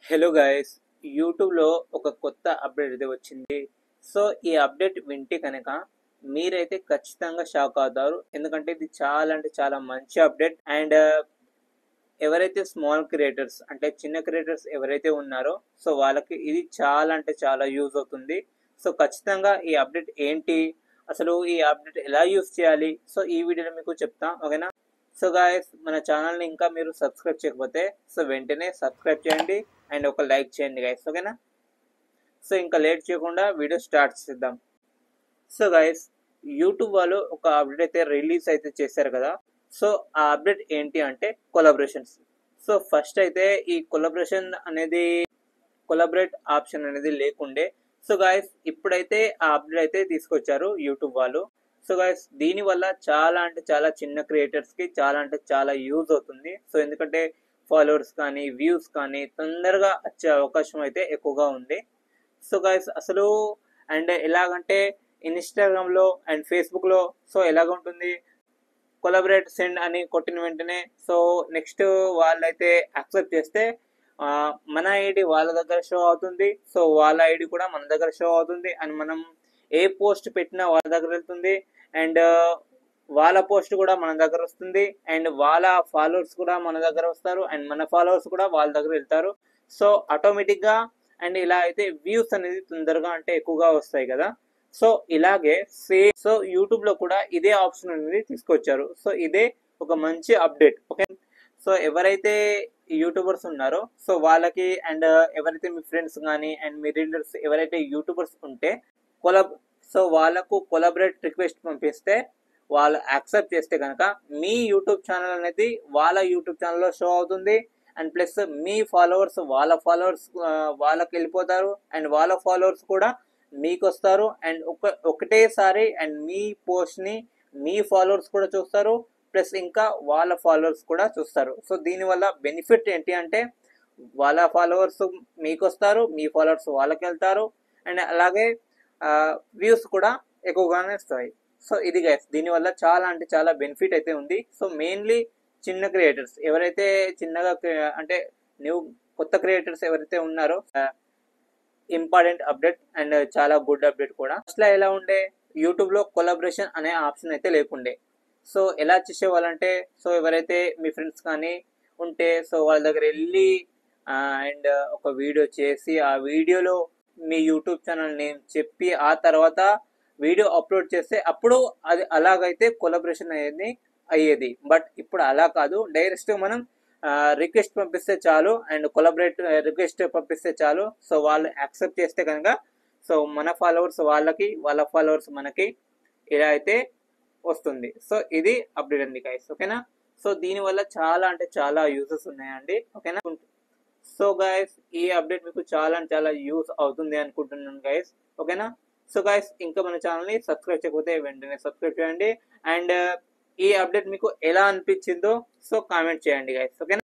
Hello guys, యూట్యూబ్లో ఒక కొత్త అప్డేట్ అయితే వచ్చింది. సో ఈ అప్డేట్ వింటే కనుక మీరైతే ఖచ్చితంగా షాక్ అవుతారు. ఎందుకంటే ఇది చాలా అంటే చాలా మంచి అప్డేట్. అండ్ ఎవరైతే స్మాల్ క్రియేటర్స్ అంటే చిన్న క్రియేటర్స్ ఎవరైతే ఉన్నారో సో వాళ్ళకి ఇది చాలా అంటే చాలా యూజ్ అవుతుంది. సో ఖచ్చితంగా ఈ అప్డేట్ ఏంటి, అసలు ఈ అప్డేట్ ఎలా యూజ్ చేయాలి, సో ఈ వీడియోలో మీకు చెప్తా. ఓకేనా? సో గాయస్, మన ఛానల్ని ఇంకా మీరు సబ్స్క్రైబ్ చేయకపోతే సో వెంటనే సబ్స్క్రైబ్ చేయండి అండ్ ఒక లైక్ చేయండి గైస్. ఓకేనా? సో ఇంకా లేట్ చేయకుండా వీడియో స్టార్ట్ చేద్దాం. సో గైస్, యూట్యూబ్ వాళ్ళు ఒక అప్డేట్ అయితే రిలీజ్ అయితే చేశారు కదా. సో ఆ అప్డేట్ ఏంటి అంటే కొలాబరేషన్స్. సో ఫస్ట్ అయితే ఈ కొలాబరేషన్ అనేది కొలాబరేట్ ఆప్షన్ అనేది లేకుండే. సో గాయస్, ఇప్పుడైతే ఆ అప్డేట్ అయితే తీసుకొచ్చారు యూట్యూబ్ వాళ్ళు. సో గాయస్, దీని వల్ల చాలా అంటే చాలా చిన్న క్రియేటర్స్ కి చాలా అంటే చాలా యూజ్ అవుతుంది. సో ఎందుకంటే ఫాలోవర్స్ కానీ వ్యూస్ కానీ తొందరగా వచ్చే అవకాశం అయితే ఎక్కువగా ఉంది. సో గాయస్, అసలు అండ్ ఎలాగంటే ఇన్స్టాగ్రామ్లో అండ్ ఫేస్బుక్లో సో ఎలాగ ఉంటుంది, కొలాబరేట్ సెండ్ అని కొట్టిన వెంటనే సో నెక్స్ట్ వాళ్ళైతే యాక్సెప్ట్ చేస్తే మన ఐడి వాళ్ళ దగ్గర షో అవుతుంది. సో వాళ్ళ ఐడి కూడా మన దగ్గర షో అవుతుంది అండ్ మనం ఏ పోస్ట్ పెట్టినా వాళ్ళ దగ్గర వెళ్తుంది. అండ్ వాళ్ళ పోస్ట్ కూడా మన దగ్గర వస్తుంది అండ్ వాళ్ళ ఫాలోవర్స్ కూడా మన దగ్గర వస్తారు అండ్ మన ఫాలోవర్స్ కూడా వాళ్ళ దగ్గర వెళ్తారు. సో ఆటోమేటిక్గా అండ్ ఇలా అయితే వ్యూస్ అనేది తొందరగా అంటే ఎక్కువగా వస్తాయి కదా. సో ఇలాగే సేమ్ సో యూట్యూబ్ లో కూడా ఇదే ఆప్షన్ అనేది తీసుకొచ్చారు. సో ఇదే ఒక మంచి అప్డేట్. ఓకే, సో ఎవరైతే యూట్యూబర్స్ ఉన్నారో సో వాళ్ళకి అండ్ ఎవరైతే మీ ఫ్రెండ్స్ కానీ అండ్ మీ రీడర్స్ ఎవరైతే యూట్యూబర్స్ ఉంటే కొలాబ్ సో వాళ్ళకు కొలాబరేట్ రిక్వెస్ట్ పంపిస్తే వాళ్ళు యాక్సెప్ట్ చేస్తే కనుక మీ యూట్యూబ్ ఛానల్ అనేది వాళ్ళ యూట్యూబ్ ఛానల్లో షో అవుతుంది. అండ్ ప్లస్ మీ ఫాలోవర్స్ వాళ్ళ ఫాలోవర్స్ వాళ్ళకి వెళ్ళిపోతారు అండ్ వాళ్ళ ఫాలోవర్స్ కూడా మీకు వస్తారు అండ్ ఒకటేసారి అండ్ మీ పోస్ట్ని మీ ఫాలోవర్స్ కూడా చూస్తారు, ప్లస్ ఇంకా వాళ్ళ ఫాలోవర్స్ కూడా చూస్తారు. సో దీనివల్ల బెనిఫిట్ ఏంటి అంటే వాళ్ళ ఫాలోవర్స్ మీకు వస్తారు, మీ ఫాలోవర్స్ వాళ్ళకి వెళ్తారు అండ్ అలాగే వ్యూస్ కూడా ఎక్కువగానే వస్తాయి. సో ఇది గైస్, దీనివల్ల చాలా అంటే చాలా బెనిఫిట్ అయితే ఉంది. సో మెయిన్లీ చిన్న క్రియేటర్స్ ఎవరైతే చిన్నగా అంటే న్యూ కొత్త క్రియేటర్స్ ఎవరైతే ఉన్నారో ఇంపార్టెంట్ అప్డేట్ అండ్ చాలా గుడ్ అప్డేట్ కూడా. అసలు ఎలా ఉండే, యూట్యూబ్ లో కొలాబరేషన్ అనే ఆప్షన్ అయితే లేకుండే. సో ఎలా చేసేవాళ్ళంటే సో ఎవరైతే మీ ఫ్రెండ్స్ కానీ ఉంటే సో వాళ్ళ దగ్గర వెళ్ళి అండ్ ఒక వీడియో చేసి ఆ వీడియోలో మీ యూట్యూబ్ ఛానల్ నేమ్ చెప్పి ఆ తర్వాత వీడియో అప్లోడ్ చేస్తే అప్పుడు అది అలాగైతే కొలాబరేషన్ అనేది అయ్యేది. బట్ ఇప్పుడు అలా కాదు, డైరెక్ట్ మనం రిక్వెస్ట్ పంపిస్తే చాలు అండ్ కొలాబరేట్ రిక్వెస్ట్ పంపిస్తే చాలు. సో వాళ్ళు యాక్సెప్ట్ చేస్తే కనుక సో మన ఫాలోవర్స్ వాళ్ళకి వాళ్ళ ఫాలోవర్స్ మనకి ఇలా అయితే వస్తుంది. సో ఇది అప్డేట్ అండి గైస్. ఓకేనా? సో దీనివల్ల చాలా అంటే చాలా యూజెస్ ఉన్నాయండి. ఓకేనా? సో గైస్, ఈ అప్డేట్ మీకు చాలా అంటే చాలా యూజ్ అవుతుంది అనుకుంటున్నాను గైస్. ఓకేనా? సో గైస్, ఇంకా మన ఛానల్ని సబ్స్క్రైబ్ చేయకపోతే వెంటనే సబ్స్క్రైబ్ చేయండి అండ్ ఈ అప్డేట్ మీకు ఎలా అనిపించిందో సో కామెంట్ చేయండి గైస్. ఓకేనా?